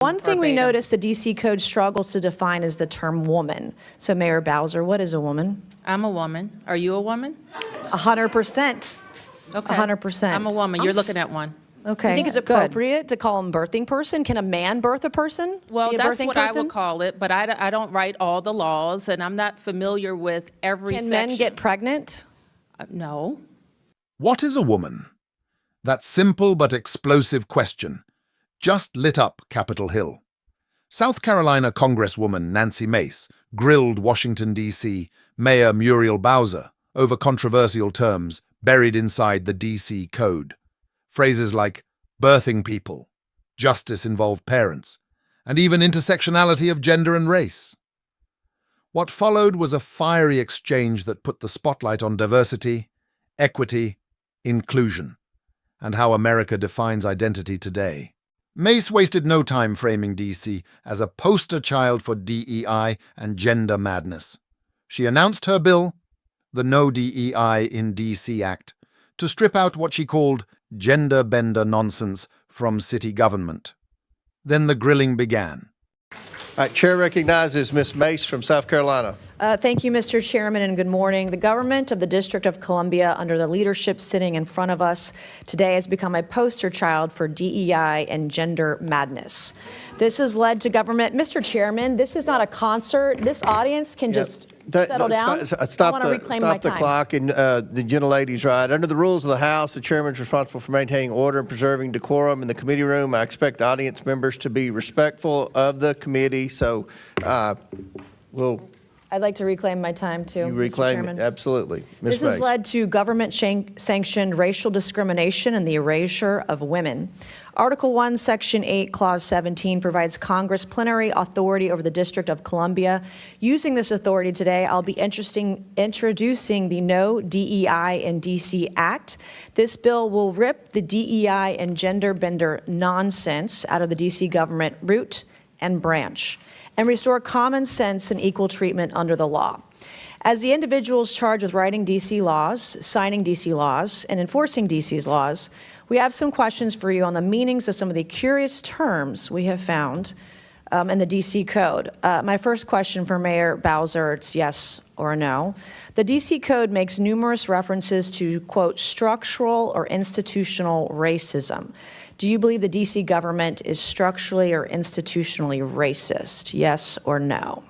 One thing we noticed the DC Code struggles to define is the term woman. So Mayor Bowser, what is a woman? I'm a woman. Are you a woman? 100%. Okay. 100%. I'm a woman. You're looking at one. Okay. You think it's appropriate to call him birthing person? Can a man birth a person? Well, that's what I would call it, but I don't write all the laws, and I'm not familiar with every section. Can men get pregnant? No. What is a woman? That simple but explosive question just lit up Capitol Hill. South Carolina Congresswoman Nancy Mace grilled Washington, D.C. Mayor Muriel Bowser over controversial terms buried inside the DC Code. Phrases like birthing people, justice-involved parents, and even intersectionality of gender and race. What followed was a fiery exchange that put the spotlight on diversity, equity, inclusion, and how America defines identity today. Mace wasted no time framing DC as a poster child for DEI and gender madness. She announced her bill, the No DEI in DC Act, to strip out what she called gender bender nonsense from city government. Then the grilling began. All right, Chair recognizes Ms. Mace from South Carolina. Thank you, Mr. Chairman, and good morning. The government of the District of Columbia, under the leadership sitting in front of us today, has become a poster child for DEI and gender madness. This has led to government. Mr. Chairman, this is not a concert. This audience can just settle down. Stop the clock, and the gentlelady's right. Under the rules of the House, the chairman is responsible for maintaining order and preserving decorum in the committee room. I expect audience members to be respectful of the committee, so I'd like to reclaim my time, too, Mr. Chairman. Absolutely. This has led to government-sanctioned racial discrimination and the erasure of women. Article 1, Section 8, Clause 17 provides Congress plenary authority over the District of Columbia. Using this authority today, I'll be introducing the No DEI in DC Act. This bill will rip the DEI and gender bender nonsense out of the DC government root and branch, and restore common sense and equal treatment under the law. As the individuals charged with writing DC laws, signing DC laws, and enforcing DC's laws, we have some questions for you on the meanings of some of the curious terms we have found in the DC Code. My first question for Mayor Bowser, it's yes or no. The DC Code makes numerous references to, quote, structural or institutional racism. Do you believe the DC government is structurally or institutionally racist? Yes or no?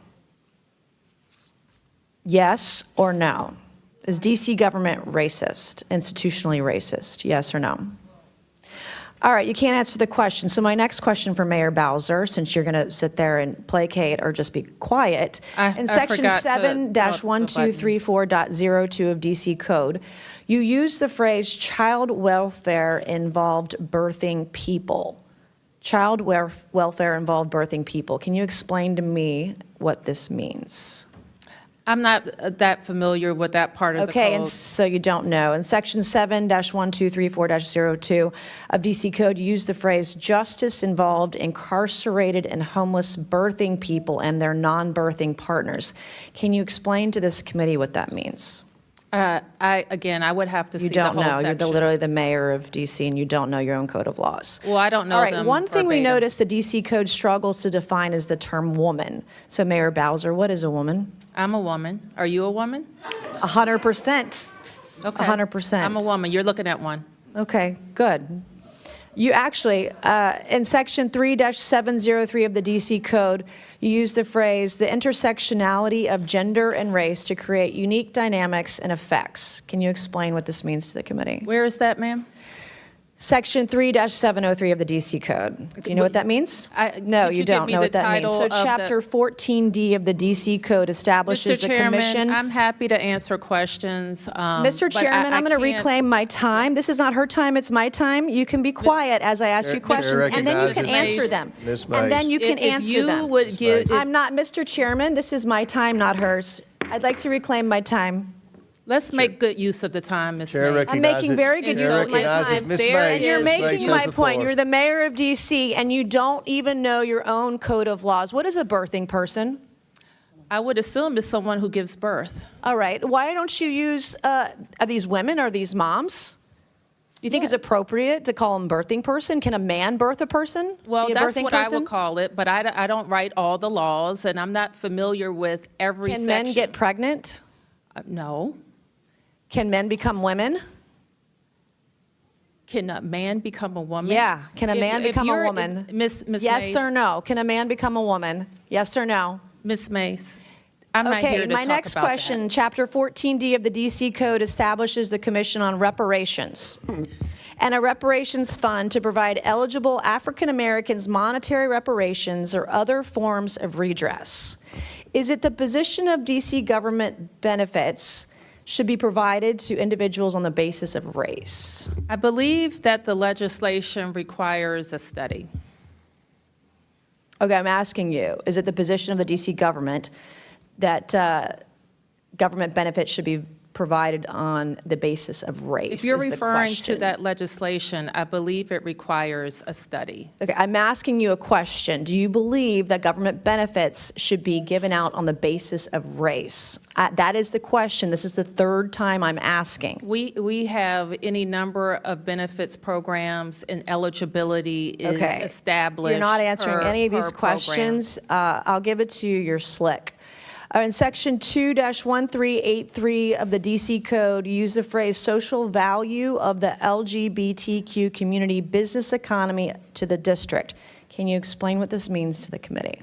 Yes or no? Is DC government racist, institutionally racist? Yes or no? All right, you can't answer the question. So my next question for Mayor Bowser, since you're going to sit there and placate or just be quiet, in Section 7-1234.02 of DC Code, you use the phrase child welfare involved birthing people. Child welfare involved birthing people. Can you explain to me what this means? I'm not that familiar with that part of the code. Okay, and so you don't know. In Section 7-1234-02 of DC Code, you use the phrase justice involved incarcerated and homeless birthing people and their non-birthing partners. Can you explain to this committee what that means? I would have to see the whole section. You don't know. You're literally the mayor of D.C. and you don't know your own code of laws. Well, I don't know. All right, one thing we noticed the D.C. Code struggles to define is the term woman. So Mayor Bowser, what is a woman? I'm a woman. Are you a woman? 100%. Okay. 100%. I'm a woman. You're looking at one. Okay, good. You actually, in Section 3-703 of the DC Code, you use the phrase, the intersectionality of gender and race to create unique dynamics and effects. Can you explain what this means to the committee? Where is that, ma'am? Section 3-703 of the DC Code. Do you know what that means? No, you don't know what that means. So Chapter 14D of the DC Code establishes the commission. I'm happy to answer questions. Mr. Chairman, I'm going to reclaim my time. This is not her time, it's my time. You can be quiet as I ask you questions, and then you can answer them. And then you can answer them. I'm not, Mr. Chairman, this is my time, not hers. I'd like to reclaim my time. Let's make good use of the time, Ms. Mace. I'm making very good use of my time. And you're making my point. You're the mayor of D.C., and you don't even know your own code of laws. What is a birthing person? I would assume it's someone who gives birth. All right. Why don't you use, are these women? Are these moms? you think it's appropriate to call him birthing person? Can a man birth a person? Well, Be a that's birthing what I person? would call it, but I don't write all the laws, and I'm not familiar with every Can section. men get pregnant? No. Can men become women? Can a man become a woman? Yeah. Can a man become a woman? Miss Yes Mace, or no? Can a man become a woman? Yes or no? Miss Mace, I'm not here Okay, to my talk next about question, that. Chapter 14D of the DC Code establishes the Commission on Reparations and a reparations fund to provide eligible African Americans monetary reparations or other forms of redress. Is it the position of DC government benefits should be provided to individuals on the basis of race? I believe that the legislation requires a study. Okay, I'm asking you, is it the position of the DC government that government benefits should be provided on the basis of race? If you're is the referring to question. that legislation, I believe it requires a study. Okay, I'm asking you a question. Do you believe that government benefits should be given out on the basis of race? That is the question. This is the third time I'm asking. We have any number of benefits programs, and eligibility is Okay. established. You're not answering per- any of these per program. questions. I'll give it to you. You're slick. In Section 2-1383 of the DC Code, you use the phrase social value of the LGBTQ community business economy to the district. Can you explain what this means to the committee?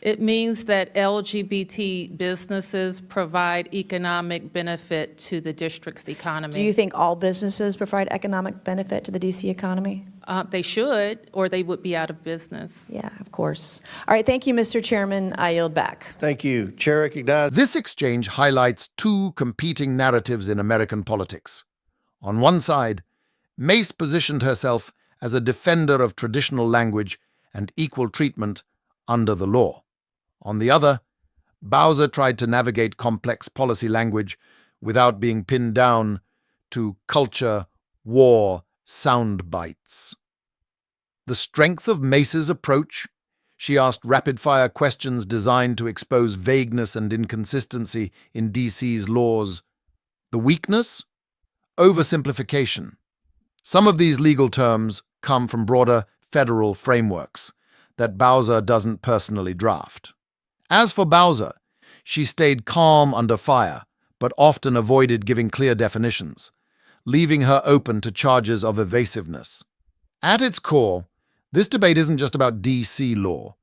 It means that LGBT businesses provide economic benefit to the district's economy. Do you think all businesses provide economic benefit to the DC economy? They should, or they would be out of business. Yeah, of course. All right, thank you, Mr. Chairman. I yield back. Thank you. Chair recognizes. This exchange highlights two competing narratives in American politics. On one side, Mace positioned herself as a defender of traditional language and equal treatment under the law. On the other, Bowser tried to navigate complex policy language without being pinned down to culture, war, sound bites. The strength of Mace's approach: she asked rapid-fire questions designed to expose vagueness and inconsistency in DC's laws. The weakness? Oversimplification. Some of these legal terms come from broader federal frameworks that Bowser doesn't personally draft. As for Bowser, she stayed calm under fire, but often avoided giving clear definitions, leaving her open to charges of evasiveness. At its core, this debate isn't just about DC law.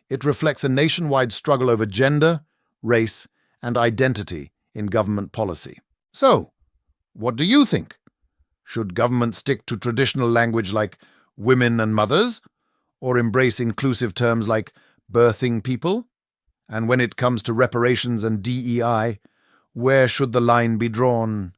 It reflects a nationwide struggle over gender, race, and identity in government policy. So, what do you think? Should government stick to traditional language like women and mothers, or embrace inclusive terms like birthing people? And when it comes to reparations and DEI, where should the line be drawn?